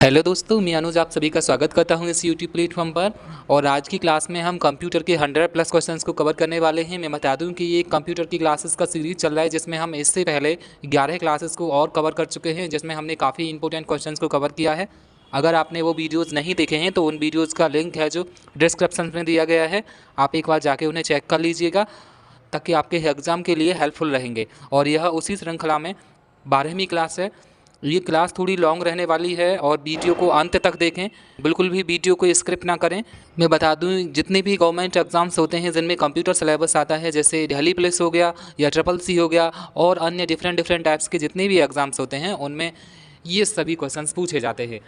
Hello दोस्तों, मैं अनुज आप सभी का स्वागत करता हूं इस यूट्यूब प्लेटफॉर्म पर। और आज की क्लास में हम कंप्यूटर के 100 प्लस क्वेश्चंस को कवर करने वाले हैं। मैं बता दूं कि ये कंप्यूटर की क्लासेस का सीरीज़ चल रहा है, जिसमें हम इससे पहले 11 क्लासेस को और कवर कर चुके हैं, जिसमें हमने काफ़ी इंपॉर्टेंट क्वेश्चंस को कवर किया है। अगर आपने वो वीडियोज़ नहीं देखे हैं तो उन वीडियोज़ का लिंक है जो डिस्क्रिप्शन में दिया गया है, आप एक बार जाके उन्हें चेक कर लीजिएगा, ताकि आपके एग्ज़ाम के लिए हेल्पफुल रहेंगे। और यह उसी श्रृंखला में 12वीं क्लास है। ये क्लास थोड़ी लॉन्ग रहने वाली है और वीडियो को अंत तक देखें, बिल्कुल भी वीडियो को स्किप ना करें। मैं बता दूं, जितने भी गवर्नमेंट एग्ज़ाम्स होते हैं जिनमें कंप्यूटर सिलेबस आता है, जैसे दिल्ली पुलिस हो गया या ट्रिपल सी हो गया और अन्य डिफरेंट टाइप्स के जितने भी एग्ज़ाम्स होते हैं, उनमें ये सभी क्वेश्चंस पूछे जाते हैं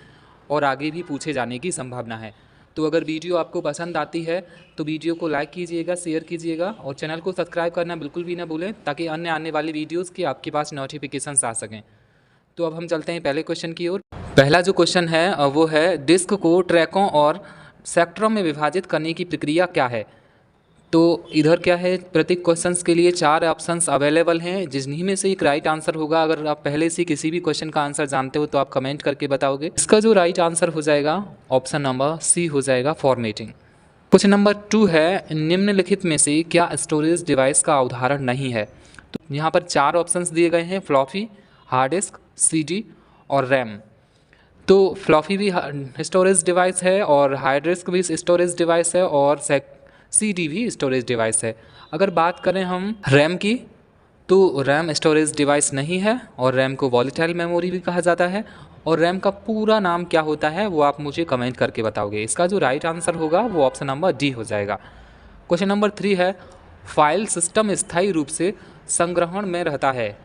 और आगे भी पूछे जाने की संभावना है। तो अगर वीडियो आपको पसंद आती है तो वीडियो को लाइक कीजिएगा, शेयर कीजिएगा और चैनल को सब्सक्राइब करना बिल्कुल भी ना भूलें, ताकि अन्य आने वाली वीडियोज़ की आपके पास नोटिफिकेशंस आ सकें। तो अब हम चलते हैं पहले क्वेश्चन की ओर। पहला जो क्वेश्चन है वो है, डिस्क को ट्रैकों और सेक्टरों में विभाजित करने की प्रक्रिया क्या है। तो इधर क्या है, प्रत्येक क्वेश्चंस के लिए 4 ऑप्शंस अवेलेबल हैं, जिन्हीं में से एक राइट आंसर होगा। अगर आप पहले से किसी भी क्वेश्चन का आंसर जानते हो तो आप कमेंट करके बताओगे। इसका जो राइट आंसर हो जाएगा ऑप्शन नंबर सी हो जाएगा, फॉर्मेटिंग। क्वेश्चन नंबर 2 है, निम्नलिखित में से क्या स्टोरेज डिवाइस का उदाहरण नहीं है। तो यहाँ पर 4 ऑप्शंस दिए गए हैं, फ्लॉपी, हार्ड डिस्क, सीडी और रैम। तो फ्लॉपी भी स्टोरेज डिवाइस है और हार्ड डिस्क भी स्टोरेज डिवाइस है और सीडी भी स्टोरेज डिवाइस है। अगर बात करें हम रैम की, तो रैम स्टोरेज डिवाइस नहीं है और रैम को वॉलेटाइल मेमोरी भी कहा जाता है। और रैम का पूरा नाम क्या होता है वो आप मुझे कमेंट करके बताओगे। इसका जो राइट आंसर होगा वो ऑप्शन नंबर डी हो जाएगा। क्वेश्चन नंबर 3 है, फाइल सिस्टम स्थायी रूप से संग्रहण में रहता है।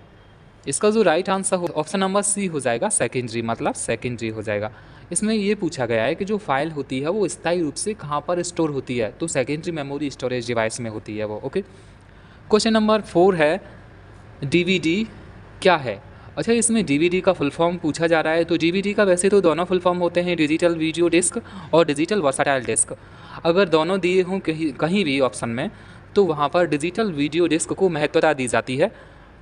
इसका जो राइट आंसर हो ऑप्शन नंबर सी हो जाएगा, सेकेंडरी, मतलब सेकेंडरी हो जाएगा। इसमें ये पूछा गया है कि जो फाइल होती है वो स्थायी रूप से कहाँ पर स्टोर होती है, तो सेकेंडरी मेमोरी स्टोरेज डिवाइस में होती है वो। ओके। क्वेश्चन नंबर 4 है, डीवीडी क्या है। अच्छा, इसमें डीवीडी का फुल फॉर्म पूछा जा रहा है। तो डीवीडी का वैसे तो दोनों फुल फॉर्म होते हैं, डिजिटल वीडियो डिस्क और डिजिटल वर्सटाइल डिस्क। अगर दोनों दिए हों कहीं भी ऑप्शन में, तो वहाँ पर डिजिटल वीडियो डिस्क को महत्वता दी जाती है,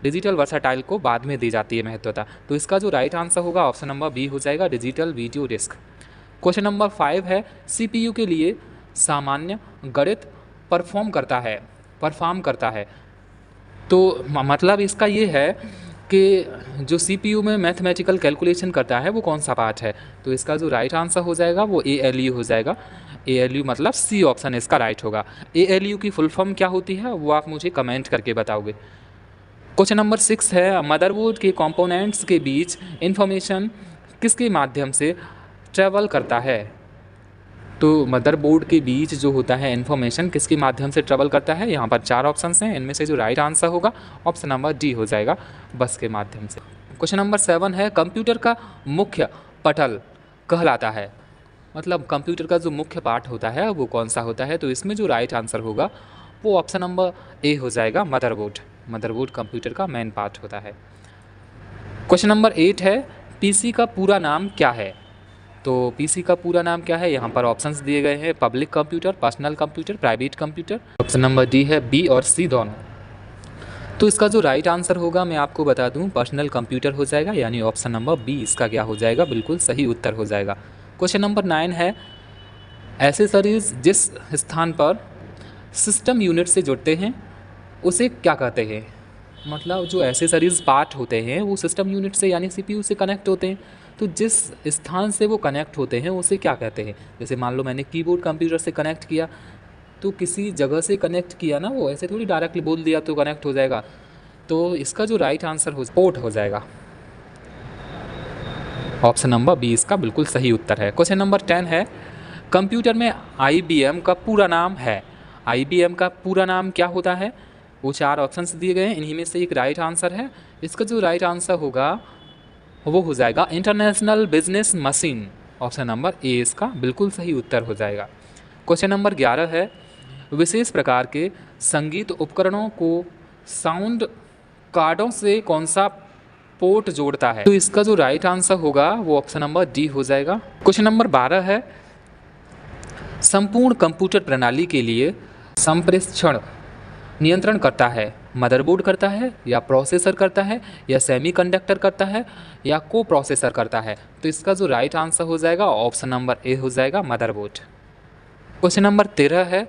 डिजिटल वर्सटाइल को बाद में दी जाती है महत्वता। तो इसका जो राइट आंसर होगा ऑप्शन नंबर बी हो जाएगा, digital video disc. Question number 5 है, सीपीयू के लिए सामान्य गणित परफॉर्म करता है। तो मतलब इसका ये है कि जो सीपीयू में मैथमेटिकल कैलकुलेशन करता है वो कौन सा पार्ट है। तो इसका जो राइट आंसर हो जाएगा वो एएलयू हो जाएगा। एएलयू मतलब सी ऑप्शन इसका राइट होगा। एएलयू की फुल फॉर्म क्या होती है वो आप मुझे कमेंट करके बताओगे। क्वेश्चन नंबर 6 है, मदरबोर्ड के कंपोनेंट्स के बीच इंफॉर्मेशन किसके माध्यम से ट्रैवल करता है। तो मदरबोर्ड के बीच जो होता है इन्फॉर्मेशन किसके माध्यम से ट्रैवल करता है। यहाँ पर 4 ऑप्शंस हैं, इनमें से जो राइट आंसर होगा ऑप्शन नंबर डी हो जाएगा, बस के माध्यम से। क्वेश्चन नंबर 7 है, कंप्यूटर का मुख्य पटल कहलाता है। मतलब कंप्यूटर का जो मुख्य पार्ट होता है वो कौन सा होता है। तो इसमें जो राइट आंसर होगा वो ऑप्शन नंबर ए हो जाएगा, मदरबोर्ड कंप्यूटर का मेन पार्ट होता है। क्वेश्चन नंबर 8 है, पीसी का पूरा नाम क्या है। तो पीसी का पूरा नाम क्या है, यहाँ पर ऑप्शंस दिए गए हैं, public computer, personal computer, private computer. Option number D है, बी और सी दोनों। तो इसका जो राइट आंसर होगा मैं आपको बता दूं, पर्सनल कंप्यूटर हो जाएगा, यानी ऑप्शन नंबर बी इसका क्या हो जाएगा, बिल्कुल सही उत्तर हो जाएगा। क्वेश्चन नंबर 9 है, एक्सेसरीज जिस स्थान पर सिस्टम यूनिट से जुड़ते हैं उसे क्या कहते हैं। मतलब जो एक्सेसरीज पार्ट होते हैं वो सिस्टम यूनिट से यानी सीपीयू से कनेक्ट होते हैं, तो जिस स्थान से वो कनेक्ट होते हैं उसे क्या कहते हैं। जैसे मान लो मैंने कीबोर्ड कंप्यूटर से कनेक्ट किया, तो किसी जगह से कनेक्ट किया ना, वो ऐसे थोड़ी डायरेक्टली बोल दिया तो कनेक्ट हो जाएगा। तो इसका जो राइट आंसर हो पोर्ट हो जाएगा, ऑप्शन नंबर बी इसका बिल्कुल सही उत्तर है। क्वेश्चन नंबर 10 है, कंप्यूटर में IBM का पूरा नाम है। IBM का पूरा नाम क्या होता है। वो 4 ऑप्शंस दिए गए हैं, इन्हीं में से एक राइट आंसर है। इसका जो राइट आंसर होगा वो हो जाएगा, international business machine. Option number A इसका बिल्कुल सही उत्तर हो जाएगा। क्वेश्चन नंबर 11 है, विशेष प्रकार के संगीत उपकरणों को साउंड कार्डों से कौन सा पोर्ट जोड़ता है। तो इसका जो राइट आंसर होगा वो ऑप्शन नंबर डी हो जाएगा। क्वेश्चन नंबर 12 है, संपूर्ण कंप्यूटर प्रणाली के लिए संप्रेषण नियंत्रण करता है? मदरबोर्ड करता है, या प्रोसेसर करता है, या सेमीकंडक्टर करता है, या को प्रोसेसर करता है? तो इसका जो राइट आंसर हो जाएगा ऑप्शन नंबर ए हो जाएगा, मदरबोर्ड। क्वेश्चन नंबर 13 है,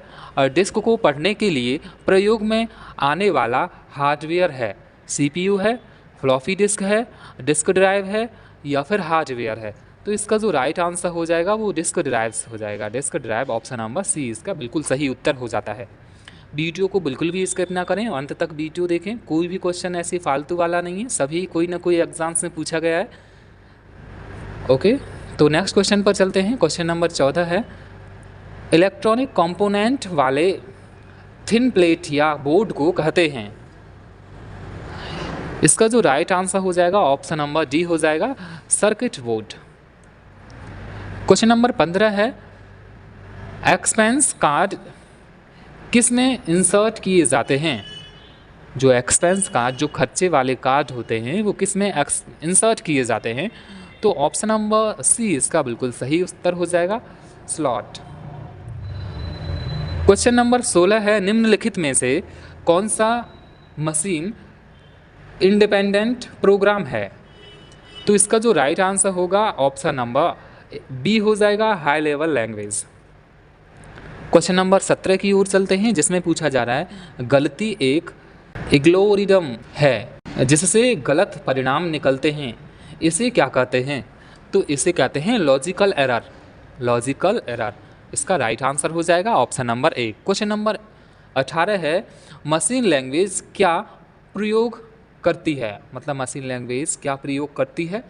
डिस्क को पढ़ने के लिए प्रयोग में आने वाला हार्डवेयर है? सीपीयू है, फ्लॉपी डिस्क है, डिस्क ड्राइव है, या फिर हार्डवेयर है? तो इसका जो राइट आंसर हो जाएगा वो डिस्क ड्राइव हो जाएगा, disk drive. Option number C इसका बिल्कुल सही उत्तर हो जाता है। वीडियो को बिल्कुल भी स्किप ना करें, अंत तक वीडियो देखें। कोई भी क्वेश्चन ऐसे फालतू वाला नहीं है, सभी कोई ना कोई एग्जाम्स में पूछा गया है। ओके, तो नेक्स्ट क्वेश्चन पर चलते हैं। क्वेश्चन नंबर 14 है, इलेक्ट्रॉनिक कंपोनेंट वाले थिन प्लेट या बोर्ड को कहते हैं? इसका जो राइट आंसर हो जाएगा ऑप्शन नंबर डी हो जाएगा, सर्किट बोर्ड। क्वेश्चन नंबर 15 है, एक्सपेंस कार्ड किस में इंसर्ट किए जाते हैं? जो एक्सपेंस कार्ड, जो खर्चे वाले कार्ड होते हैं, वो किस में इंसर्ट किए जाते हैं? तो ऑप्शन नंबर सी इसका बिल्कुल सही उत्तर हो जाएगा, स्लॉट। क्वेश्चन नंबर 16 है, निम्नलिखित में से कौन सा मशीन इंडिपेंडेंट प्रोग्राम है? तो इसका जो राइट आंसर होगा ऑप्शन नंबर बी हो जाएगा, high level language. Question number 17 की ओर चलते हैं, जिसमें पूछा जा रहा है, गलती एक एल्गोरिदम है जिससे गलत परिणाम निकलते हैं, इसे क्या कहते हैं? तो इसे कहते हैं लॉजिकल एरर, लॉजिकल एरर। इसका राइट आंसर हो जाएगा option number A. Question number 18 है, मशीन लैंग्वेज क्या प्रयोग करती है? मतलब मशीन लैंग्वेज क्या प्रयोग करती है?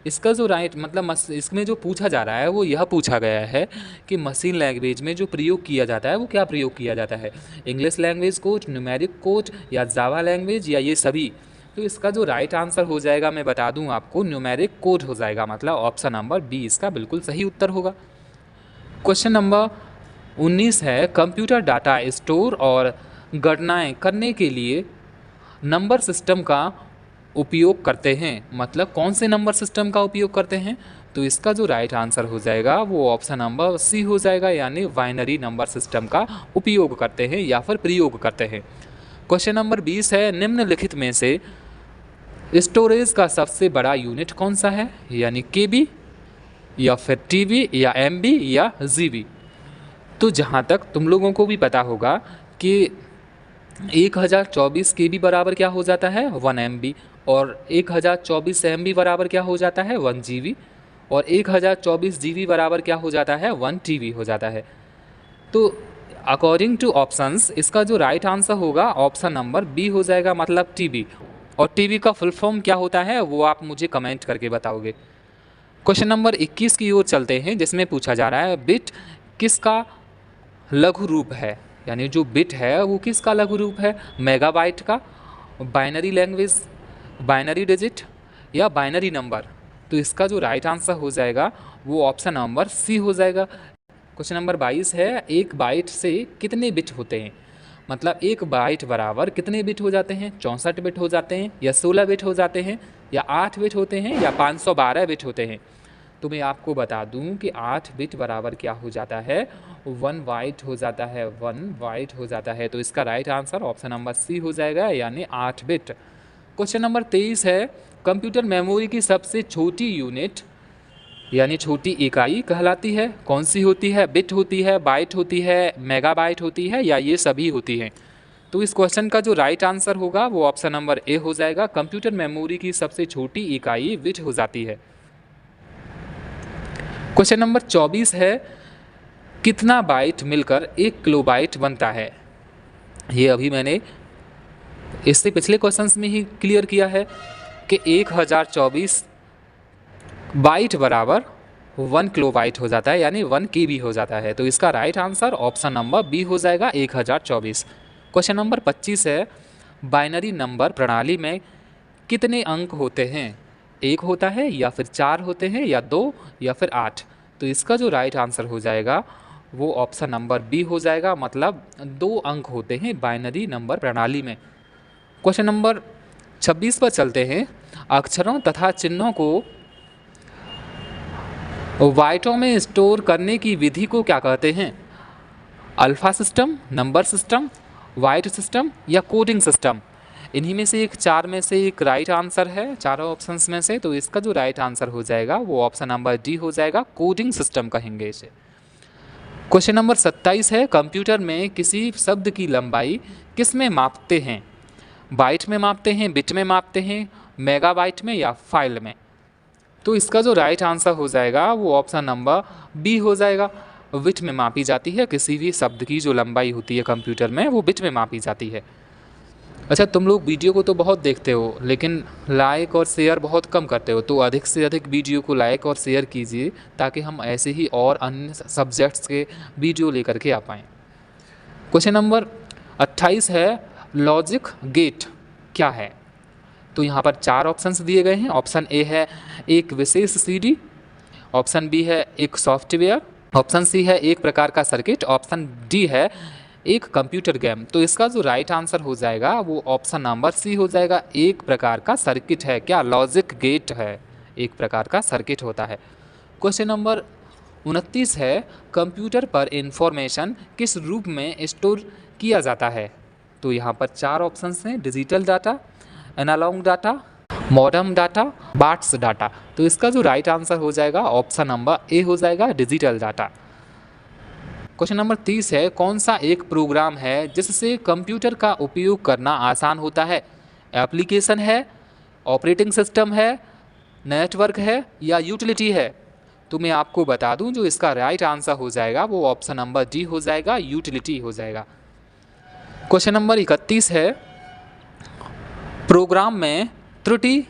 इसका जो राइट मतलब इसमें जो पूछा जा रहा है वो यह पूछा गया है कि मशीन लैंग्वेज में जो प्रयोग किया जाता है वो क्या प्रयोग किया जाता है? English language code, numeric code, या जावा लैंग्वेज, या ये सभी? तो इसका जो राइट आंसर हो जाएगा, मैं बता दूं आपको, न्यूमेरिक कोड हो जाएगा। मतलब ऑप्शन नंबर बी इसका बिल्कुल सही उत्तर होगा। क्वेश्चन नंबर 19 है, कंप्यूटर डाटा स्टोर और गणनाएँ करने के लिए नंबर सिस्टम का उपयोग करते हैं। मतलब कौन से नंबर सिस्टम का उपयोग करते हैं? तो इसका जो राइट आंसर हो जाएगा वो ऑप्शन नंबर सी हो जाएगा, यानी बाइनरी नंबर सिस्टम का उपयोग करते हैं या फिर प्रयोग करते हैं। क्वेश्चन नंबर 20 है, निम्नलिखित में से स्टोरेज का सबसे बड़ा यूनिट कौन सा है? यानी केबी, या फिर टीबी, या एमबी, या जीबी? तो जहाँ तक तुम लोगों को भी पता होगा कि 1024 KB बराबर क्या हो जाता है? 1 MB, और 1024 MB बराबर क्या हो जाता है? 1 GB, और 1024 GB बराबर क्या हो जाता है? 1 TB हो जाता है। तो अकॉर्डिंग टू ऑप्शंस इसका जो राइट आंसर होगा ऑप्शन नंबर बी हो जाएगा, मतलब TB। और TB का फुल फॉर्म क्या होता है वो आप मुझे कमेंट करके बताओगे। क्वेश्चन नंबर 21 की ओर चलते हैं, जिसमें पूछा जा रहा है, बिट किसका लघु रूप है? यानी जो बिट है वो किसका लघु रूप है? मेगाबाइट का, बाइनरी लैंग्वेज, बाइनरी डिजिट, या बाइनरी नंबर? तो इसका जो राइट आंसर हो जाएगा वो ऑप्शन नंबर सी हो जाएगा। क्वेश्चन नंबर 22 है, एक बाइट से कितने बिट होते हैं? मतलब एक बाइट बराबर कितने बिट हो जाते हैं? 64 बिट हो जाते हैं, या 16 बिट हो जाते हैं, या 8 बिट होते हैं, या 512 बिट होते हैं? तो मैं आपको बता दूं कि 8 बिट बराबर क्या हो जाता है? 1 बाइट हो जाता है, 1 बाइट हो जाता है। तो इसका right answer option number C हो जाएगा, यानी 8 बिट। क्वेश्चन नंबर 23 है, कंप्यूटर मेमोरी की सबसे छोटी यूनिट यानी छोटी इकाई कहलाती है? कौन सी होती है? बिट होती है, बाइट होती है, मेगाबाइट होती है, या ये सभी होती हैं? तो इस क्वेश्चन का जो राइट आंसर होगा वो ऑप्शन नंबर ए हो जाएगा, कंप्यूटर मेमोरी की सबसे छोटी इकाई बिट हो जाती है। क्वेश्चन नंबर 24 है, कितना बाइट मिलकर 1 किलोबाइट बनता है? ये अभी मैंने इससे पिछले क्वेश्चंस में ही क्लियर किया है कि 1024 बाइट बराबर 1 किलोबाइट हो जाता है, यानी 1 KB हो जाता है। तो इसका right answer option number B हो जाएगा, 1024। क्वेश्चन नंबर 25 है, बाइनरी नंबर प्रणाली में कितने अंक होते हैं? 1 होता है, या फिर 4 होते हैं, या 2, या फिर 8? तो इसका जो राइट आंसर हो जाएगा वो ऑप्शन नंबर बी हो जाएगा, मतलब 2 अंक होते हैं बाइनरी नंबर प्रणाली में। क्वेश्चन नंबर 26 पर चलते हैं, अक्षरों तथा चिन्हों को बाइटों में स्टोर करने की विधि को क्या कहते हैं? Alpha system, number system, white system या कोडिंग सिस्टम, इन्हीं में से एक, चार में से एक राइट आंसर है चारों ऑप्शंस में से। तो इसका जो राइट आंसर हो जाएगा वो ऑप्शन नंबर डी हो जाएगा, कोडिंग सिस्टम कहेंगे इसे। क्वेश्चन नंबर 27 है, कंप्यूटर में किसी शब्द की लंबाई किस में मापते हैं? बाइट में मापते हैं, बिट में मापते हैं, मेगाबाइट में या फाइल में? तो इसका जो राइट आंसर हो जाएगा वो ऑप्शन नंबर बी हो जाएगा, बिट में मापी जाती है। किसी भी शब्द की जो लंबाई होती है कंप्यूटर में वो बिट में मापी जाती है। अच्छा, तुम लोग वीडियो को तो बहुत देखते हो लेकिन लाइक और शेयर बहुत कम करते हो, तो अधिक से अधिक वीडियो को लाइक और शेयर कीजिए ताकि हम ऐसे ही और अन्य सब्जेक्ट्स के वीडियो लेकर के आ पाएँ। क्वेश्चन नंबर 28 है, लॉजिक गेट क्या है? तो यहाँ पर चार ऑप्शंस दिए गए हैं। ऑप्शन ए है एक विशेष सीडी, ऑप्शन बी है एक सॉफ्टवेयर, ऑप्शन सी है एक प्रकार का सर्किट, ऑप्शन डी है एक कंप्यूटर गेम। तो इसका जो राइट आंसर हो जाएगा वो ऑप्शन नंबर सी हो जाएगा, एक प्रकार का सर्किट है। क्या? लॉजिक गेट है, एक प्रकार का सर्किट होता है। क्वेश्चन नंबर 29 है, कंप्यूटर पर इंफॉर्मेशन किस रूप में स्टोर किया जाता है? तो यहाँ पर चार ऑप्शंस हैं, digital data, analog data, modern data, बार्ट्स डाटा। तो इसका जो राइट आंसर हो जाएगा ऑप्शन नंबर ए हो जाएगा, डिजिटल डाटा। क्वेश्चन नंबर 30 है, कौन सा एक प्रोग्राम है जिससे कंप्यूटर का उपयोग करना आसान होता है? एप्लीकेशन है, ऑपरेटिंग सिस्टम है, नेटवर्क है या यूटिलिटी है? तो मैं आपको बता दूं जो इसका राइट आंसर हो जाएगा वो ऑप्शन नंबर डी हो जाएगा, यूटिलिटी हो जाएगा। क्वेश्चन नंबर 31 है, प्रोग्राम में त्रुटि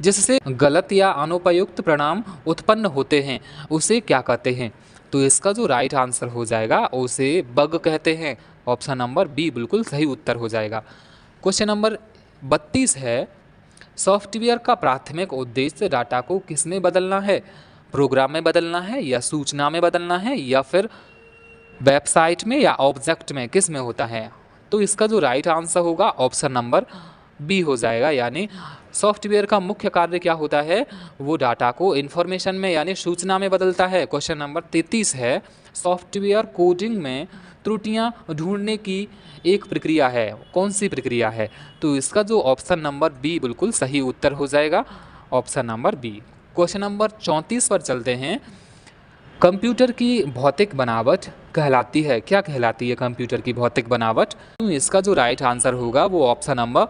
जिससे गलत या अनुपयुक्त परिणाम उत्पन्न होते हैं उसे क्या कहते हैं? तो इसका जो राइट आंसर हो जाएगा उसे बग कहते हैं, ऑप्शन नंबर बी बिल्कुल सही उत्तर हो जाएगा। क्वेश्चन नंबर 32 है, सॉफ्टवेयर का प्राथमिक उद्देश्य डाटा को किसमें बदलना है? प्रोग्राम में बदलना है या सूचना में बदलना है या फिर वेबसाइट में या ऑब्जेक्ट में, किस में होता है? तो इसका जो राइट आंसर होगा ऑप्शन नंबर बी हो जाएगा, यानी सॉफ्टवेयर का मुख्य कार्य क्या होता है? वो डाटा को इन्फॉर्मेशन में यानी सूचना में बदलता है। क्वेश्चन नंबर 33 है, सॉफ्टवेयर कोडिंग में त्रुटियां ढूंढने की एक प्रक्रिया है, कौन सी प्रक्रिया है? तो इसका जो ऑप्शन नंबर बी बिल्कुल सही उत्तर हो जाएगा, option number B. Question number 34 पर चलते हैं, कंप्यूटर की भौतिक बनावट कहलाती है, क्या कहलाती है कंप्यूटर की भौतिक बनावट? तो इसका जो राइट आंसर होगा वो ऑप्शन नंबर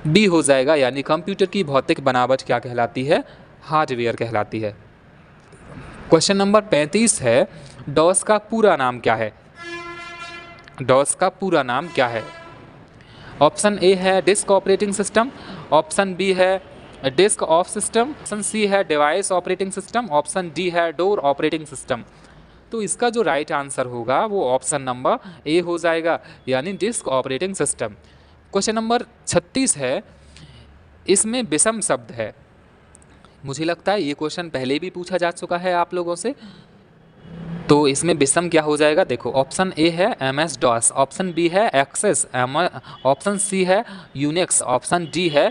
बी हो जाएगा, यानी कंप्यूटर की भौतिक बनावट क्या कहलाती है? हार्डवेयर कहलाती है। क्वेश्चन नंबर 35 है, डॉस का पूरा नाम क्या है? डॉस का पूरा नाम क्या है? ऑप्शन ए है disk operating system, option B है disk of system, option C है device operating system, option D है डोर ऑपरेटिंग सिस्टम। तो इसका जो राइट आंसर होगा वो ऑप्शन नंबर ए हो जाएगा, यानी disc operating system. Question number 36 है, इसमें विषम शब्द है। मुझे लगता है ये क्वेश्चन पहले भी पूछा जा चुका है आप लोगों से, तो इसमें विषम क्या हो जाएगा? देखो, ऑप्शन ए है MS DOS, ऑप्शन बी है एक्सेस, ऑप्शन सी है यूनिक्स, ऑप्शन डी है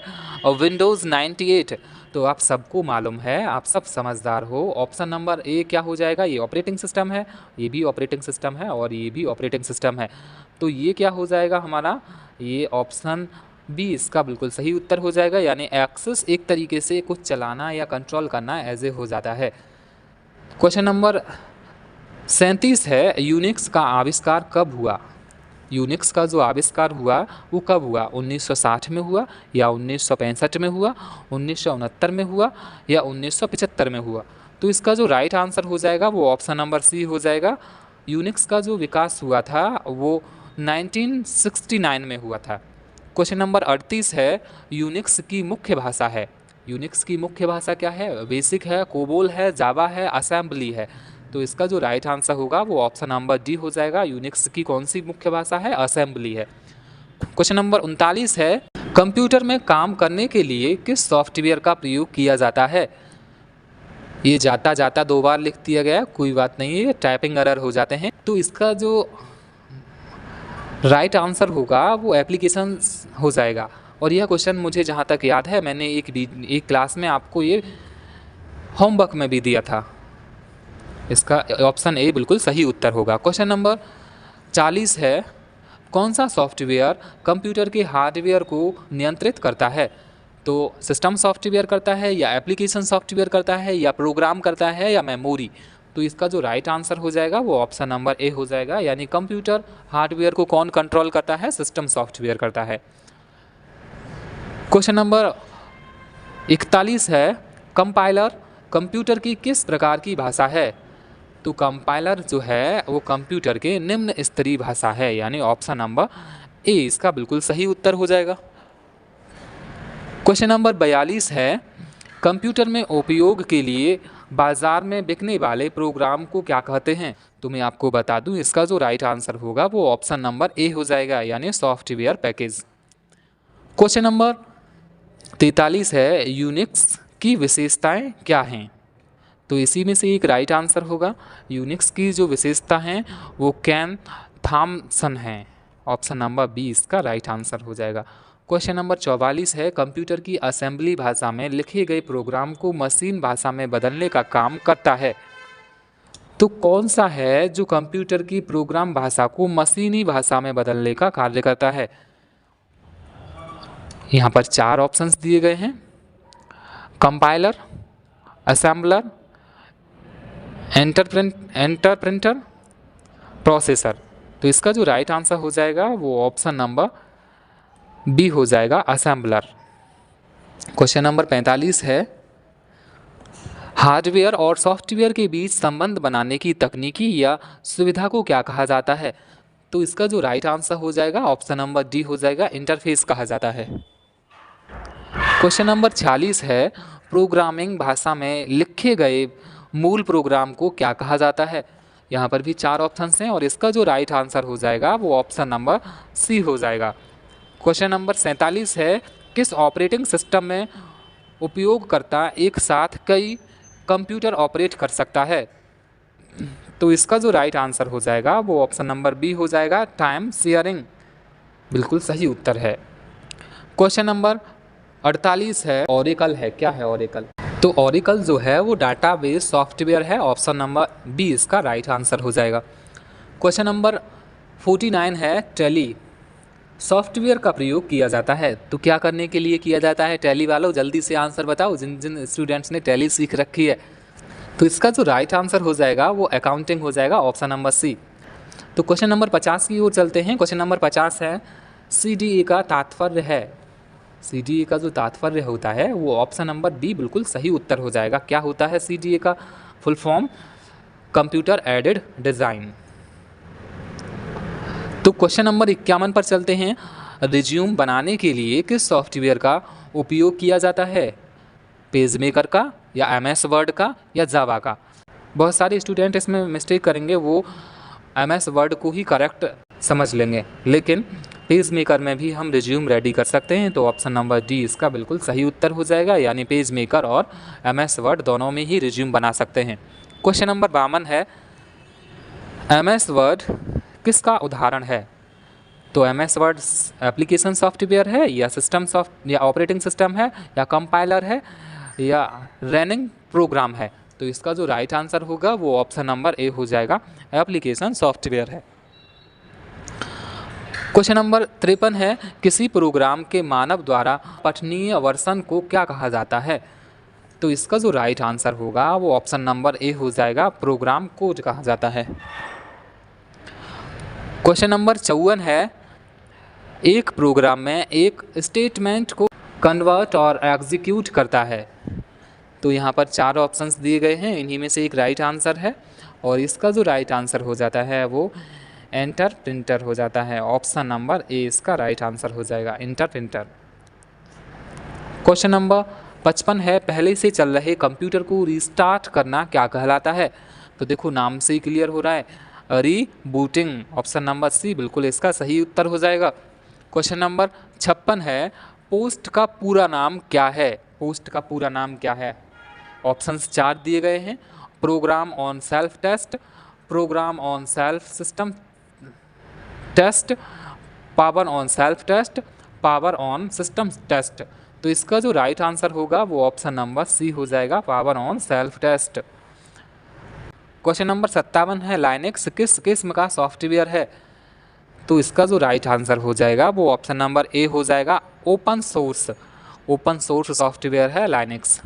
विंडोज़ 98। तो आप सबको मालूम है, आप सब समझदार हो, ऑप्शन नंबर ए क्या हो जाएगा? ये ऑपरेटिंग सिस्टम है, ये भी ऑपरेटिंग सिस्टम है और ये भी ऑपरेटिंग सिस्टम है। तो ये क्या हो जाएगा हमारा? ये ऑप्शन बी इसका बिल्कुल सही उत्तर हो जाएगा, यानी एक्सेस एक तरीके से कुछ चलाना या कंट्रोल करना ऐसे हो जाता है। क्वेश्चन नंबर 37 है, यूनिक्स का आविष्कार कब हुआ? यूनिक्स का जो आविष्कार हुआ वो कब हुआ? 1960 में हुआ या 1965 में हुआ, 1969 में हुआ या 1975 में हुआ? तो इसका जो राइट आंसर हो जाएगा वो ऑप्शन नंबर सी हो जाएगा। यूनिक्स का जो विकास हुआ था वो 1969 में हुआ था। क्वेश्चन नंबर 38 है, यूनिक्स की मुख्य भाषा है। यूनिक्स की मुख्य भाषा क्या है? बेसिक है, कोबोल है, जावा है, असेंबली है। तो इसका जो राइट आंसर होगा वो ऑप्शन नंबर डी हो जाएगा। यूनिक्स की कौन सी मुख्य भाषा है? असेंबली है। क्वेश्चन नंबर 39 है, कंप्यूटर में काम करने के लिए किस सॉफ्टवेयर का प्रयोग किया जाता है? ये जाता जाता 2 बार लिख दिया गया, कोई बात नहीं है, टाइपिंग एरर हो जाते हैं। तो इसका जो राइट आंसर होगा वो एप्लीकेशन हो जाएगा। और यह क्वेश्चन मुझे जहाँ तक याद है मैंने एक क्लास में आपको ये होमवर्क में भी दिया था। इसका ऑप्शन ए बिल्कुल सही उत्तर होगा। क्वेश्चन नंबर 40 है, कौन सा सॉफ्टवेयर कंप्यूटर के हार्डवेयर को नियंत्रित करता है? तो सिस्टम सॉफ्टवेयर करता है या एप्लीकेशन सॉफ्टवेयर करता है या प्रोग्राम करता है या मेमोरी? तो इसका जो राइट आंसर हो जाएगा वो ऑप्शन नंबर ए हो जाएगा, यानी कंप्यूटर हार्डवेयर को कौन कंट्रोल करता है? सिस्टम सॉफ्टवेयर करता है। क्वेश्चन नंबर 41 है, कंपाइलर कंप्यूटर की किस प्रकार की भाषा है? तो कंपाइलर जो है वो कंप्यूटर के निम्न स्तरीय भाषा है, यानी ऑप्शन नंबर ए इसका बिल्कुल सही उत्तर हो जाएगा। क्वेश्चन नंबर 42 है, कंप्यूटर में उपयोग के लिए बाजार में बिकने वाले प्रोग्राम को क्या कहते हैं? तो मैं आपको बता दूं, इसका जो राइट आंसर होगा वो ऑप्शन नंबर ए हो जाएगा, यानी सॉफ्टवेयर पैकेज। क्वेश्चन नंबर 43 है, यूनिक्स की विशेषताएं क्या हैं? तो इसी में से एक राइट आंसर होगा। यूनिक्स की जो विशेषता हैं वो केन थॉमसन है, ऑप्शन नंबर बी इसका राइट आंसर हो जाएगा। क्वेश्चन नंबर 44 है, कंप्यूटर की असेंबली भाषा में लिखे गए प्रोग्राम को मशीन भाषा में बदलने का काम करता है। तो कौन सा है जो कंप्यूटर की प्रोग्राम भाषा को मशीनी भाषा में बदलने का कार्य करता है? यहाँ पर 4 ऑप्शंस दिए गए हैं, कंपाइलर, असेंबलर, इंटरप्रेटर, प्रोसेसर। तो इसका जो राइट आंसर हो जाएगा वो ऑप्शन नंबर बी हो जाएगा, असेंबलर। क्वेश्चन नंबर 45 है, हार्डवेयर और सॉफ्टवेयर के बीच संबंध बनाने की तकनीकी या सुविधा को क्या कहा जाता है? तो इसका जो राइट आंसर हो जाएगा ऑप्शन नंबर डी हो जाएगा, इंटरफेस कहा जाता है। क्वेश्चन नंबर 46 है, प्रोग्रामिंग भाषा में लिखे गए मूल प्रोग्राम को क्या कहा जाता है? यहाँ पर भी 4 ऑप्शंस हैं और इसका जो राइट आंसर हो जाएगा वो ऑप्शन नंबर सी हो जाएगा। क्वेश्चन नंबर 47 है, किस ऑपरेटिंग सिस्टम में उपयोगकर्ता एक साथ कई कंप्यूटर ऑपरेट कर सकता है? तो इसका जो राइट आंसर हो जाएगा वो ऑप्शन नंबर बी हो जाएगा, टाइम शेयरिंग बिल्कुल सही उत्तर है। क्वेश्चन नंबर 48 है, ओरेकल है, क्या है ओरेकल? तो ओरेकल जो है वो डाटाबेस सॉफ्टवेयर है, ऑप्शन नंबर बी इसका राइट आंसर हो जाएगा। क्वेश्चन नंबर 49 है, टैली सॉफ्टवेयर का प्रयोग किया जाता है, तो क्या करने के लिए किया जाता है? टैली वालों जल्दी से आंसर बताओ, जिन जिन स्टूडेंट्स ने टैली सीख रखी है। तो इसका जो राइट आंसर हो जाएगा वो अकाउंटिंग हो जाएगा, ऑप्शन नंबर सी। तो क्वेश्चन नंबर 50 की ओर चलते हैं। क्वेश्चन नंबर 50 है, CDA का तात्पर्य है, CDA का जो तात्पर्य होता है वो ऑप्शन नंबर बी बिल्कुल सही उत्तर हो जाएगा। क्या होता है CDA का full form? Computer aided design. तो क्वेश्चन नंबर 51 पर चलते हैं, रिज्यूम बनाने के लिए किस सॉफ्टवेयर का उपयोग किया जाता है? पेज मेकर का या MS वर्ड का या जावा का? बहुत सारे स्टूडेंट इसमें मिस्टेक करेंगे, वो MS वर्ड को ही करेक्ट समझ लेंगे, लेकिन पेज मेकर में भी हम रिज्यूम रेडी कर सकते हैं। तो ऑप्शन नंबर डी इसका बिल्कुल सही उत्तर हो जाएगा, यानी पेज मेकर और MS वर्ड दोनों में ही रिज्यूम बना सकते हैं। क्वेश्चन नंबर 52 है, MS वर्ड किसका उदाहरण है? तो MS वर्ड एप्लीकेशन सॉफ्टवेयर है या सिस्टम या ऑपरेटिंग सिस्टम है या कंपाइलर है या रनिंग प्रोग्राम है? तो इसका जो राइट आंसर होगा वो ऑप्शन नंबर ए हो जाएगा, एप्लीकेशन सॉफ्टवेयर है। क्वेश्चन नंबर 53 है, किसी प्रोग्राम के मानव द्वारा पठनीय वर्षन को क्या कहा जाता है? तो इसका जो राइट आंसर होगा वो ऑप्शन नंबर ए हो जाएगा, प्रोग्राम कोड कहा जाता है। क्वेश्चन नंबर 54 है, एक प्रोग्राम में एक स्टेटमेंट को कन्वर्ट और एग्जीक्यूट करता है। तो यहाँ पर 4 ऑप्शंस दिए गए हैं, इन्हीं में से एक राइट आंसर है और इसका जो राइट आंसर हो जाता है वो इंटरप्रेटर हो जाता है, ऑप्शन नंबर ए इसका राइट आंसर हो जाएगा, इंटरप्रेटर। क्वेश्चन नंबर 55 है, पहले से चल रहे कंप्यूटर को रीस्टार्ट करना क्या कहलाता है? तो देखो नाम से ही क्लियर हो रहा है, रीबूटिंग, ऑप्शन नंबर सी बिल्कुल इसका सही उत्तर हो जाएगा। क्वेश्चन नंबर 56 है, पोस्ट का पूरा नाम क्या है? पोस्ट का पूरा नाम क्या है? ऑप्शंस 4 दिए गए हैं, program on self test, program on self system test, power on self test, power on system test. तो इसका जो राइट आंसर होगा वो ऑप्शन नंबर सी हो जाएगा, power on self test. Question number 57 है, लाइनेक्स किस किस्म का सॉफ्टवेयर है? तो इसका जो राइट आंसर हो जाएगा वो ऑप्शन नंबर ए हो जाएगा, ओपन सोर्स सॉफ्टवेयर है लाइनक्स।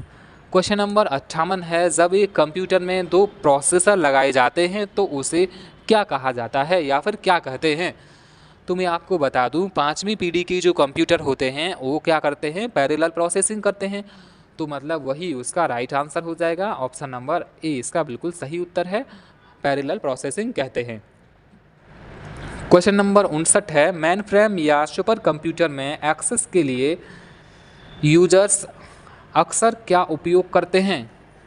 क्वेश्चन नंबर 58 है, जब एक कंप्यूटर में दो प्रोसेसर लगाए जाते हैं तो उसे क्या कहा जाता है या फिर क्या कहते हैं। तो मैं आपको बता दूं, 5वीं पीढ़ी की जो कंप्यूटर होते हैं वो क्या करते हैं, पैरेलल प्रोसेसिंग करते हैं। तो मतलब वही उसका राइट आंसर हो जाएगा, ऑप्शन नंबर ए इसका बिल्कुल सही उत्तर है, पैरेलल प्रोसेसिंग कहते हैं। क्वेश्चन नंबर 59 है, मेन फ्रेम या सुपर कंप्यूटर में एक्सेस के लिए यूजर्स अक्सर क्या उपयोग करते हैं।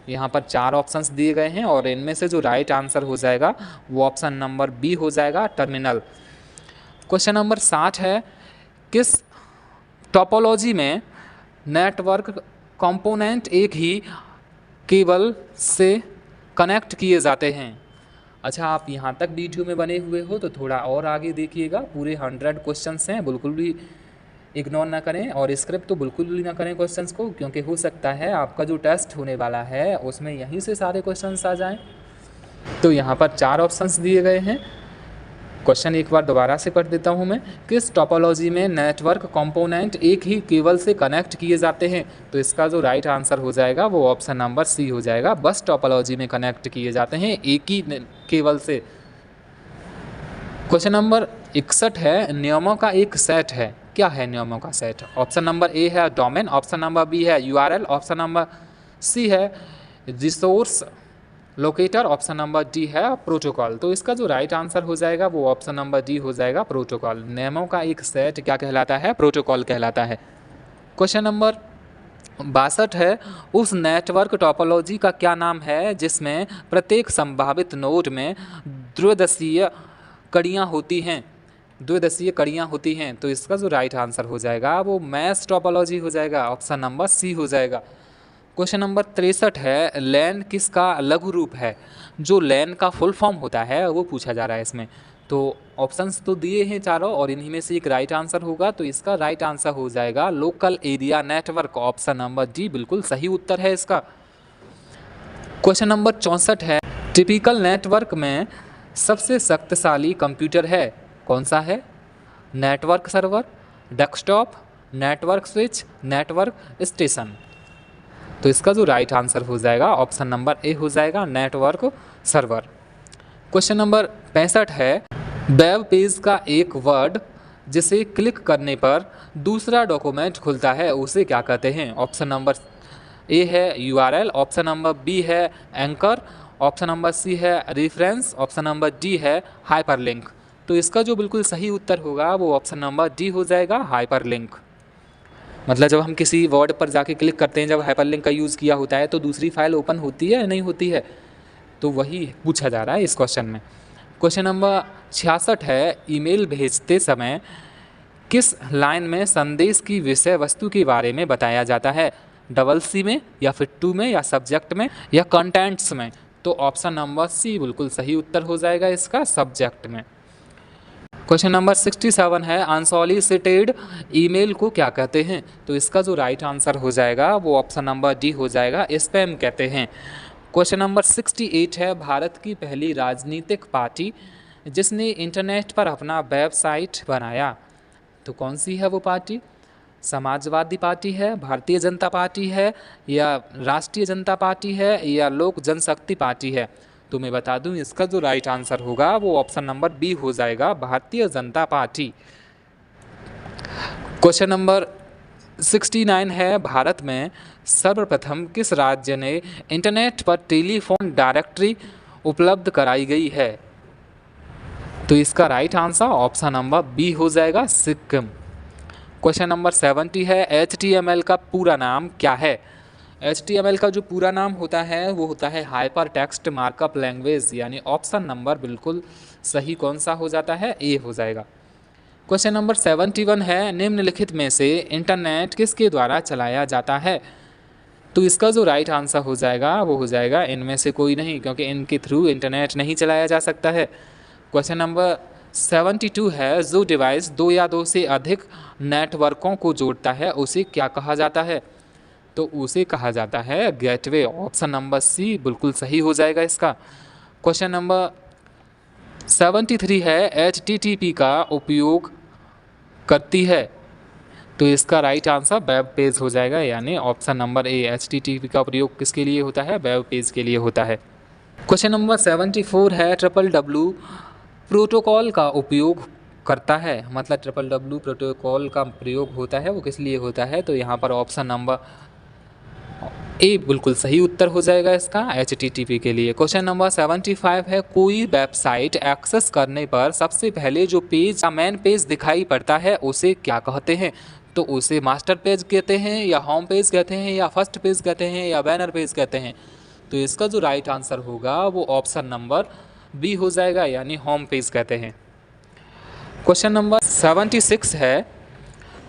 यहाँ पर 4 ऑप्शंस दिए गए हैं और इनमें से जो राइट आंसर हो जाएगा वो ऑप्शन नंबर बी हो जाएगा, टर्मिनल। क्वेश्चन नंबर 60 है, किस टोपोलॉजी में नेटवर्क कंपोनेंट एक ही केबल से कनेक्ट किए जाते हैं। अच्छा, आप यहाँ तक वीडियो में बने हुए हो तो थोड़ा और आगे देखिएगा, पूरे 100 क्वेश्चंस हैं, बिल्कुल भी इग्नोर ना करें और स्क्रिप्ट तो बिल्कुल भी ना करें क्वेश्चंस को, क्योंकि हो सकता है आपका जो टेस्ट होने वाला है उसमें यहीं से सारे क्वेश्चंस आ जाएं। तो यहाँ पर 4 ऑप्शंस दिए गए हैं। क्वेश्चन एक बार दोबारा से पढ़ देता हूँ मैं, किस टोपोलॉजी में नेटवर्क कंपोनेंट एक ही केबल से कनेक्ट किए जाते हैं। तो इसका जो राइट आंसर हो जाएगा वो ऑप्शन नंबर सी हो जाएगा, बस टोपोलॉजी में कनेक्ट किए जाते हैं एक ही केबल से। क्वेश्चन नंबर 61 है, नियमों का एक सेट है, क्या है नियमों का सेट। ऑप्शन नंबर ए है डोमेन, ऑप्शन नंबर बी है यूआरएल, ऑप्शन नंबर सी है resource locator, option number D है प्रोटोकॉल। तो इसका जो राइट आंसर हो जाएगा वो ऑप्शन नंबर डी हो जाएगा, प्रोटोकॉल। नियमों का एक सेट क्या कहलाता है, प्रोटोकॉल कहलाता है। क्वेश्चन नंबर 62 है, उस नेटवर्क टोपोलॉजी का क्या नाम है जिसमें प्रत्येक संभावित नोड में द्विदिशीय कड़ियाँ होती हैं, द्विदिशीय कड़ियाँ होती हैं। तो इसका जो राइट आंसर हो जाएगा वो मैश टोपोलॉजी हो जाएगा, ऑप्शन नंबर सी हो जाएगा। क्वेश्चन नंबर 63 है, लैन किसका लघु रूप है। जो लैन का फुल फॉर्म होता है वो पूछा जा रहा है इसमें। तो ऑप्शंस तो दिए हैं चारों और इन्हीं में से एक राइट आंसर होगा, तो इसका राइट आंसर हो जाएगा local area network, option number D बिल्कुल सही उत्तर है इसका। क्वेश्चन नंबर 64 है, टिपिकल नेटवर्क में सबसे शक्तिशाली कंप्यूटर है, कौन सा है। Network server, desktop, network switch, network station. तो इसका जो राइट आंसर हो जाएगा ऑप्शन नंबर ए हो जाएगा, नेटवर्क सर्वर। क्वेश्चन नंबर 65 है, वेब पेज का एक वर्ड जिसे क्लिक करने पर दूसरा डॉक्यूमेंट खुलता है उसे क्या कहते हैं। ऑप्शन नंबर ए है यूआरएल, ऑप्शन नंबर बी है एंकर, ऑप्शन नंबर सी है रेफरेंस, ऑप्शन नंबर डी है हाइपरलिंक। तो इसका जो बिल्कुल सही उत्तर होगा वो ऑप्शन नंबर डी हो जाएगा, हाइपरलिंक। मतलब जब हम किसी वर्ड पर जाके क्लिक करते हैं, जब हाइपरलिंक का यूज़ किया होता है तो दूसरी फाइल ओपन होती है या नहीं होती है, तो वही पूछा जा रहा है इस क्वेश्चन में। क्वेश्चन नंबर 66 है, ईमेल भेजते समय किस लाइन में संदेश की विषय वस्तु के बारे में बताया जाता है, डबल सी में या फिर टू में या सब्जेक्ट में या कंटेंट्स में। तो ऑप्शन नंबर सी बिल्कुल सही उत्तर हो जाएगा इसका, सब्जेक्ट में। क्वेश्चन नंबर 67 है, अनसॉलिसिटेड ईमेल को क्या कहते हैं। तो इसका जो राइट आंसर हो जाएगा वो ऑप्शन नंबर डी हो जाएगा, स्पैम कहते हैं। क्वेश्चन नंबर 68 है, भारत की पहली राजनीतिक पार्टी जिसने इंटरनेट पर अपना वेबसाइट बनाया, तो कौन सी है वो पार्टी। समाजवादी पार्टी है, भारतीय जनता पार्टी है, या राष्ट्रीय जनता पार्टी है, या लोक जनशक्ति पार्टी है। तो मैं बता दूं इसका जो राइट आंसर होगा वो ऑप्शन नंबर बी हो जाएगा, Bharatiya Janata party. Question number 69 है, भारत में सर्वप्रथम किस राज्य ने इंटरनेट पर टेलीफोन डायरेक्टरी उपलब्ध कराई गई है। तो इसका right answer option number B हो जाएगा, सिक्किम। क्वेश्चन नंबर 70 है, HTML का पूरा नाम क्या है। HTML का जो पूरा नाम होता है वो होता है हाइपर टेक्स्ट मार्कअप लैंग्वेज, यानी ऑप्शन नंबर बिल्कुल सही कौन सा हो जाता है, ए हो जाएगा। क्वेश्चन नंबर 71 है, निम्नलिखित में से इंटरनेट किसके द्वारा चलाया जाता है। तो इसका जो राइट आंसर हो जाएगा वो हो जाएगा इनमें से कोई नहीं, क्योंकि इनके थ्रू इंटरनेट नहीं चलाया जा सकता है। क्वेश्चन नंबर 72 है, जो डिवाइस 2 या 2 से अधिक नेटवर्कों को जोड़ता है उसे क्या कहा जाता है। तो उसे कहा जाता है गेटवे, ऑप्शन नंबर सी बिल्कुल सही हो जाएगा इसका। क्वेश्चन नंबर 73 है HTTP का उपयोग करती है। तो इसका राइट आंसर वेब पेज हो जाएगा, यानी ऑप्शन नंबर ए HTTP का प्रयोग किसके लिए होता है? वेब पेज के लिए होता है। क्वेश्चन नंबर 74 है WWW प्रोटोकॉल का उपयोग करता है, मतलब WWW प्रोटोकॉल का प्रयोग होता है वो किस लिए होता है? तो यहाँ पर ऑप्शन नंबर ए बिल्कुल सही उत्तर हो जाएगा इसका, HTTP के लिए। क्वेश्चन नंबर 75 है कोई वेबसाइट एक्सेस करने पर सबसे पहले जो पेज या मेन पेज दिखाई पड़ता है उसे क्या कहते हैं? तो उसे मास्टर पेज कहते हैं, या होम पेज कहते हैं, या फर्स्ट पेज कहते हैं, या बैनर पेज कहते हैं? तो इसका जो राइट आंसर होगा वो ऑप्शन नंबर बी हो जाएगा, यानी होम पेज कहते हैं। क्वेश्चन नंबर 76 है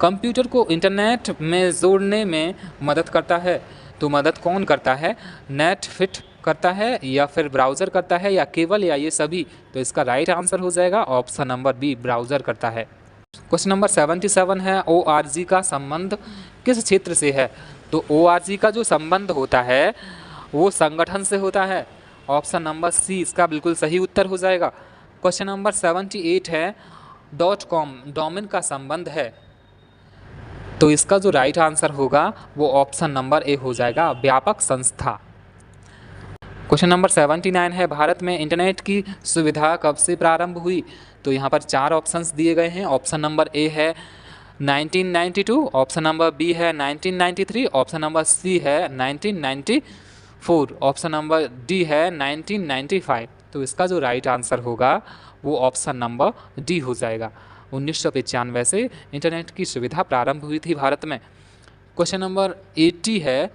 कंप्यूटर को इंटरनेट में जोड़ने में मदद करता है। तो मदद कौन करता है? नेट फिट करता है, या फिर ब्राउज़र करता है, या केबल, या ये सभी? तो इसका राइट आंसर हो जाएगा ऑप्शन नंबर बी, ब्राउज़र करता है। क्वेश्चन नंबर 77 है ORG का संबंध किस क्षेत्र से है? तो ORG का जो संबंध होता है वो संगठन से होता है, ऑप्शन नंबर सी इसका बिल्कुल सही उत्तर हो जाएगा। क्वेश्चन नंबर 78 है .com डोमेन का संबंध है। तो इसका जो राइट आंसर होगा वो ऑप्शन नंबर ए हो जाएगा, व्यापक संस्था। क्वेश्चन नंबर 79 है भारत में इंटरनेट की सुविधा कब से प्रारंभ हुई? तो यहाँ पर 4 ऑप्शंस दिए गए हैं। ऑप्शन नंबर ए है 1992, ऑप्शन नंबर बी है 1993, ऑप्शन नंबर सी है 1994, ऑप्शन नंबर डी है 1995। तो इसका जो राइट आंसर होगा वो ऑप्शन नंबर डी हो जाएगा। 1995 से इंटरनेट की सुविधा प्रारंभ हुई थी भारत में। क्वेश्चन नंबर 80 है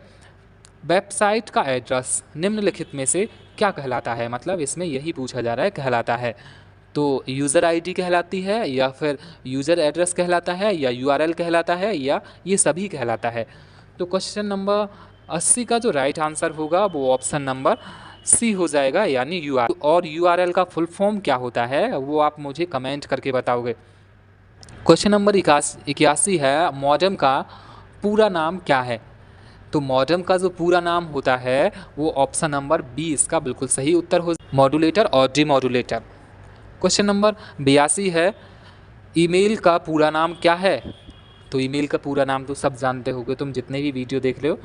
वेबसाइट का एड्रेस निम्नलिखित में से क्या कहलाता है? मतलब इसमें यही पूछा जा रहा है कहलाता है। तो यूज़र आईडी कहलाती है, या फिर यूज़र एड्रेस कहलाता है, या URL कहलाता है, या ये सभी कहलाता है? तो क्वेश्चन नंबर 80 का जो राइट आंसर होगा वो ऑप्शन नंबर सी हो जाएगा, यानी URL। और URL का फुल फॉर्म क्या होता है वो आप मुझे कमेंट करके बताओगे। क्वेश्चन नंबर 81 है मॉडेम का पूरा नाम क्या है? तो मॉडेम का जो पूरा नाम होता है वो ऑप्शन नंबर बी इसका बिल्कुल सही उत्तर हो, मॉड्यूलेटर और डीमॉड्यूलेटर। क्वेश्चन नंबर 82 है ईमेल का पूरा नाम क्या है? तो ईमेल का पूरा नाम तो सब जानते होगे, तुम जितने भी वीडियो देख रहे हो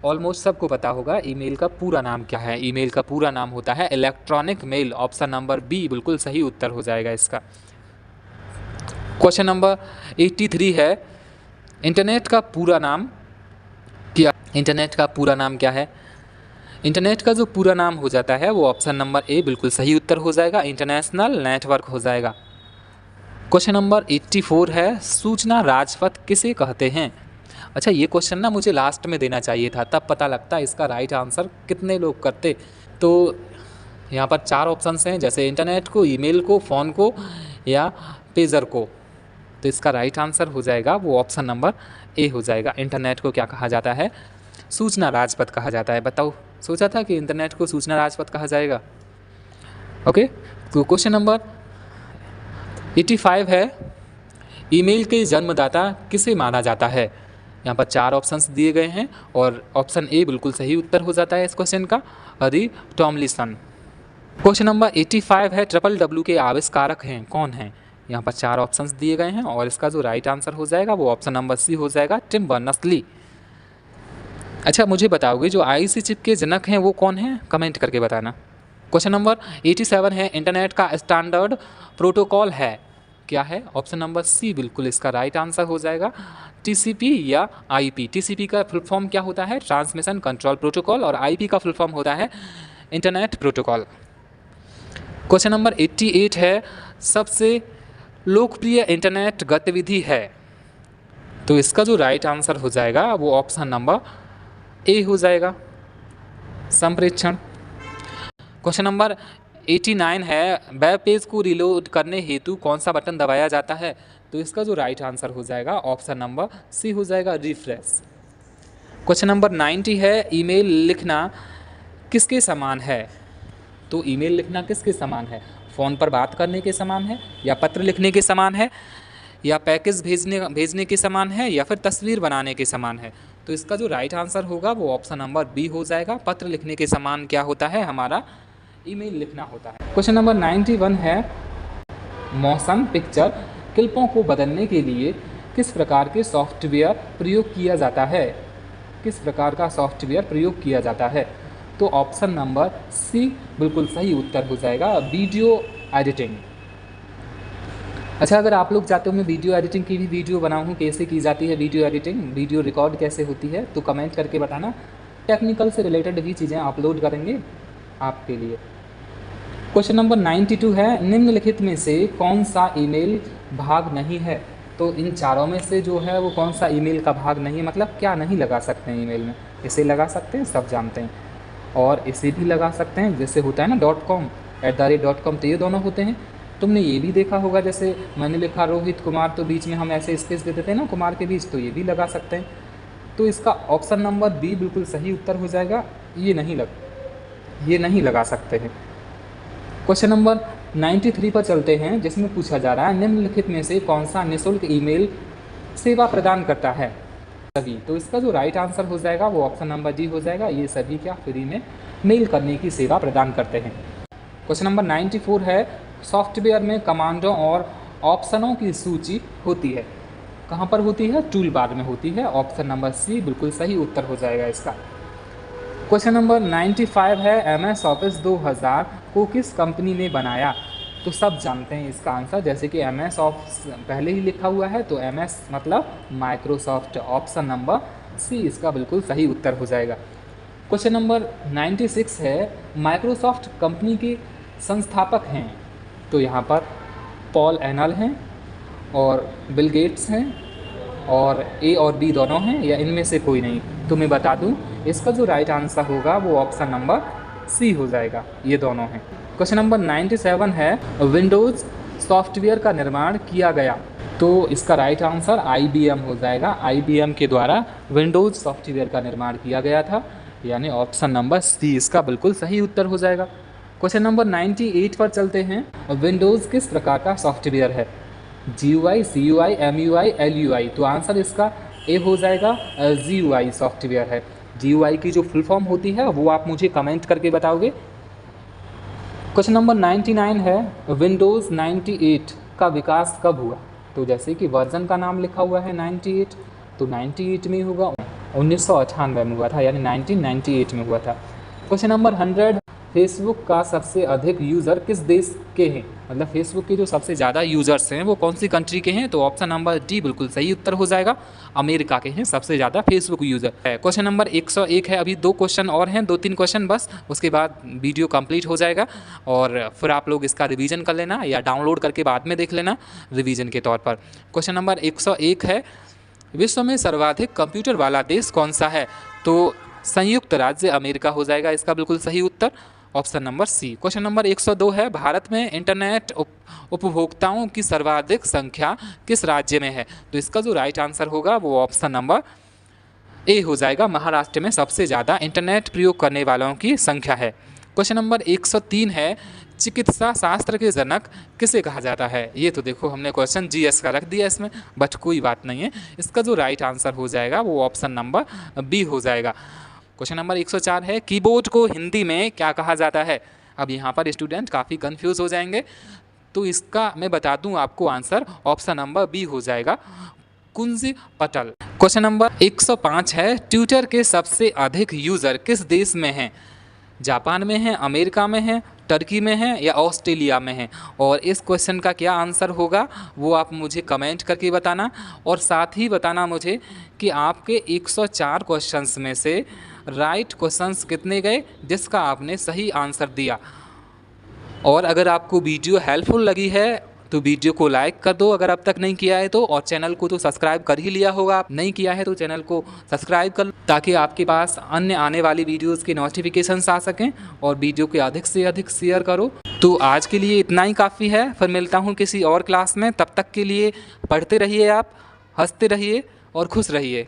ऑलमोस्ट सबको पता होगा ईमेल का पूरा नाम क्या है। ईमेल का पूरा नाम होता है electronic mail, option number B बिल्कुल सही उत्तर हो जाएगा इसका। क्वेश्चन नंबर 83 है इंटरनेट का पूरा नाम क्या? इंटरनेट का पूरा नाम क्या है? इंटरनेट का जो पूरा नाम हो जाता है वो ऑप्शन नंबर ए बिल्कुल सही उत्तर हो जाएगा, इंटरनेशनल नेटवर्क हो जाएगा। क्वेश्चन नंबर 84 है सूचना राजपथ किसे कहते हैं? अच्छा, ये क्वेश्चन ना मुझे लास्ट में देना चाहिए था, तब पता लगता इसका राइट आंसर कितने लोग करते। तो यहाँ पर 4 ऑप्शंस हैं, जैसे इंटरनेट को, ईमेल को, फ़ोन को, या पेजर को। तो इसका राइट आंसर हो जाएगा वो ऑप्शन नंबर ए हो जाएगा। इंटरनेट को क्या कहा जाता है? सूचना राजपथ कहा जाता है। बताओ, सोचा था कि इंटरनेट को सूचना राजपथ कहा जाएगा? ओके, तो क्वेश्चन नंबर 85 है ईमेल के जन्मदाता किसे माना जाता है? यहाँ पर 4 ऑप्शंस दिए गए हैं और ऑप्शन ए बिल्कुल सही उत्तर हो जाता है इस क्वेश्चन का, हरी टॉमलिसन। क्वेश्चन नंबर 85 है WWW के आविष्कारक हैं कौन हैं? यहाँ पर 4 ऑप्शंस दिए गए हैं और इसका जो राइट आंसर हो जाएगा वो ऑप्शन नंबर सी हो जाएगा, टिम बर्नर्स-ली। अच्छा, मुझे बताओगे जो IC चिप के जनक हैं वो कौन हैं? कमेंट करके बताना। क्वेश्चन नंबर 87 है इंटरनेट का स्टैंडर्ड प्रोटोकॉल है क्या है? ऑप्शन नंबर सी बिल्कुल इसका राइट आंसर हो जाएगा, TCP या IP। TCP का फुल फॉर्म क्या होता है? ट्रांसमिशन कंट्रोल प्रोटोकॉल, और IP का फुल फॉर्म होता है इंटरनेट प्रोटोकॉल। क्वेश्चन नंबर 88 है सबसे लोकप्रिय इंटरनेट गतिविधि है? तो इसका जो राइट आंसर हो जाएगा वो ऑप्शन नंबर ए हो जाएगा, संप्रेषण। क्वेश्चन नंबर 89 है वेब पेज को रिलोड करने हेतु कौन सा बटन दबाया जाता है? तो इसका जो राइट आंसर हो जाएगा ऑप्शन नंबर सी हो जाएगा, रिफ्रेश। क्वेश्चन नंबर 90 है ईमेल लिखना किसके समान है? तो ईमेल लिखना किसके समान है? फ़ोन पर बात करने के समान है, या पत्र लिखने के समान है, या पैकेज भेजने के समान है, या फिर तस्वीर बनाने के समान है? तो इसका जो राइट आंसर होगा वो ऑप्शन नंबर बी हो जाएगा, पत्र लिखने के समान क्या होता है? हमारा ईमेल लिखना होता है। क्वेश्चन नंबर 91 है मोशन पिक्चर क्लिपों को बदलने के लिए किस प्रकार के सॉफ्टवेयर प्रयोग किया जाता है? किस प्रकार का सॉफ्टवेयर प्रयोग किया जाता है? तो ऑप्शन नंबर सी बिल्कुल सही उत्तर हो जाएगा, वीडियो एडिटिंग। अच्छा, अगर आप लोग चाहते हो मैं वीडियो एडिटिंग की भी वीडियो बनाऊँ, कैसे की जाती है वीडियो एडिटिंग, वीडियो रिकॉर्ड कैसे होती है, तो कमेंट करके बताना। टेक्निकल से रिलेटेड भी चीज़ें अपलोड करेंगे आपके लिए। क्वेश्चन नंबर 92 है, निम्नलिखित में से कौन सा ईमेल भाग नहीं है? तो इन चारों में से जो है वो कौन सा ईमेल का भाग नहीं है, मतलब क्या नहीं लगा सकते हैं ईमेल में? इसे लगा सकते हैं, सब जानते हैं, और इसे भी लगा सकते हैं, जैसे होता है ना .com @.com, तो ये दोनों होते हैं। तुमने ये भी देखा होगा, जैसे मैंने लिखा रोहित कुमार, तो बीच में हम ऐसे स्पेस दे देते हैं ना कुमार के बीच, तो ये भी लगा सकते हैं। तो इसका ऑप्शन नंबर बी बिल्कुल सही उत्तर हो जाएगा, ये नहीं लगा सकते हैं। क्वेश्चन नंबर 93 पर चलते हैं, जिसमें पूछा जा रहा है निम्नलिखित में से कौन सा निःशुल्क ईमेल सेवा प्रदान करता है? सभी। तो इसका जो राइट आंसर हो जाएगा वो ऑप्शन नंबर डी हो जाएगा, ये सभी क्या फ्री में मेल करने की सेवा प्रदान करते हैं। क्वेश्चन नंबर 94 है, सॉफ्टवेयर में कमांडों और ऑप्शनों की सूची होती है, कहाँ पर होती है? टूल बार में होती है, ऑप्शन नंबर सी बिल्कुल सही उत्तर हो जाएगा इसका। क्वेश्चन नंबर 95 है, MS ऑफिस 2000 को किस कंपनी ने बनाया? तो सब जानते हैं इसका आंसर, जैसे कि MS ऑफिस पहले ही लिखा हुआ है, तो MS मतलब माइक्रोसॉफ्ट, ऑप्शन नंबर सी इसका बिल्कुल सही उत्तर हो जाएगा। क्वेश्चन नंबर 96 है, माइक्रोसॉफ्ट कंपनी के संस्थापक हैं, तो यहाँ पर पॉल एनल हैं और बिल गेट्स हैं, और ए और बी दोनों हैं, या इनमें से कोई नहीं? तो मैं बता दूं, इसका जो राइट आंसर होगा वो ऑप्शन नंबर सी हो जाएगा, ये दोनों हैं। क्वेश्चन नंबर 97 है, विंडोज़ सॉफ्टवेयर का निर्माण किया गया, तो इसका राइट आंसर IBM हो जाएगा, IBM के द्वारा विंडोज़ सॉफ्टवेयर का निर्माण किया गया था, यानी ऑप्शन नंबर सी इसका बिल्कुल सही उत्तर हो जाएगा। क्वेश्चन नंबर 98 पर चलते हैं, विंडोज़ किस प्रकार का सॉफ्टवेयर है? GUI, CUI, MUI, LUI, तो आंसर इसका ए हो जाएगा, GUI सॉफ्टवेयर है। GUI की जो फुल फॉर्म होती है वो आप मुझे कमेंट करके बताओगे। क्वेश्चन नंबर 99 है, विंडोज़ 98 का विकास कब हुआ? तो जैसे कि वर्जन का नाम लिखा हुआ है 98, तो 98 में होगा, 1998 में हुआ था, यानी 1998 में हुआ था। क्वेश्चन नंबर 100, फेसबुक का सबसे अधिक यूज़र किस देश के हैं? मतलब फेसबुक के जो सबसे ज़्यादा यूज़र्स हैं वो कौन सी कंट्री के हैं? तो ऑप्शन नंबर डी बिल्कुल सही उत्तर हो जाएगा, अमेरिका के हैं सबसे ज़्यादा फेसबुक यूज़र है। क्वेश्चन नंबर 101 है, अभी 2 क्वेश्चन और हैं, 2-3 क्वेश्चन बस, उसके बाद वीडियो कंप्लीट हो जाएगा, और फिर आप लोग इसका रिवीजन कर लेना या डाउनलोड करके बाद में देख लेना रिवीजन के तौर पर। क्वेश्चन नंबर 101 है, विश्व में सर्वाधिक कंप्यूटर वाला देश कौन सा है? तो संयुक्त राज्य अमेरिका हो जाएगा इसका बिल्कुल सही उत्तर, option number C. Question number 102 है, भारत में इंटरनेट उपभोक्ताओं की सर्वाधिक संख्या किस राज्य में है? तो इसका जो राइट आंसर होगा वो ऑप्शन नंबर ए हो जाएगा, महाराष्ट्र में सबसे ज़्यादा इंटरनेट प्रयोग करने वालों की संख्या है। क्वेश्चन नंबर 103 है, चिकित्सा शास्त्र के जनक किसे कहा जाता है? ये तो देखो हमने क्वेश्चन GS का रख दिया इसमें, बट कोई बात नहीं है, इसका जो राइट आंसर हो जाएगा वो ऑप्शन नंबर बी हो जाएगा। क्वेश्चन नंबर 104 है, कीबोर्ड को हिंदी में क्या कहा जाता है? अब यहाँ पर स्टूडेंट काफ़ी कंफ्यूज हो जाएंगे, तो इसका मैं बता दूं आपको आंसर, ऑप्शन नंबर बी हो जाएगा, कुंज पटल। क्वेश्चन नंबर 105 है, ट्विटर के सबसे अधिक यूज़र किस देश में हैं? जापान में हैं, अमेरिका में हैं, टर्की में हैं या ऑस्ट्रेलिया में हैं? और इस क्वेश्चन का क्या आंसर होगा वो आप मुझे कमेंट करके बताना, और साथ ही बताना मुझे कि आपके 104 क्वेश्चंस में से राइट क्वेश्चंस कितने गए जिसका आपने सही आंसर दिया। और अगर आपको वीडियो हेल्पफुल लगी है तो वीडियो को लाइक कर दो अगर अब तक नहीं किया है तो, और चैनल को तो सब्सक्राइब कर ही लिया होगा, आप नहीं किया है तो चैनल को सब्सक्राइब कर लो ताकि आपके पास अन्य आने वाली वीडियोस के नोटिफिकेशंस आ सकें, और वीडियो को अधिक से अधिक शेयर करो। तो आज के लिए इतना ही काफ़ी है, फिर मिलता हूँ किसी और क्लास में, तब तक के लिए पढ़ते रहिए, आप हंसते रहिए और खुश रहिए।